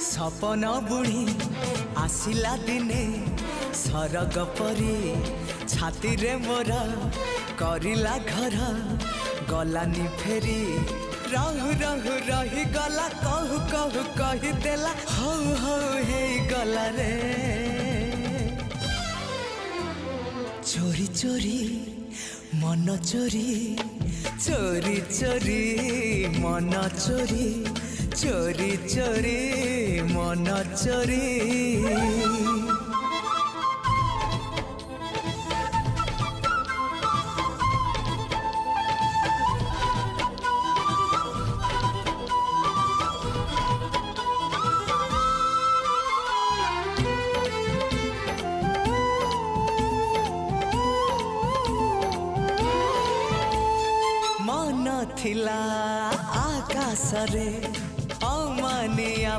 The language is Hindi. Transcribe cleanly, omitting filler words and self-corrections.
सपन बुणी आसिला दिने सरग परी छाती रे मोरा करिला घर गलानी फेरी रहु रहु रही गला कहु कहु कही देला हौ हौ हे गला रे। चोरी चोरी मन चोरी चोरी चोरी मन चोरी चोरी चोरी मन चोरी। मन थिला आकाश रे अमानिया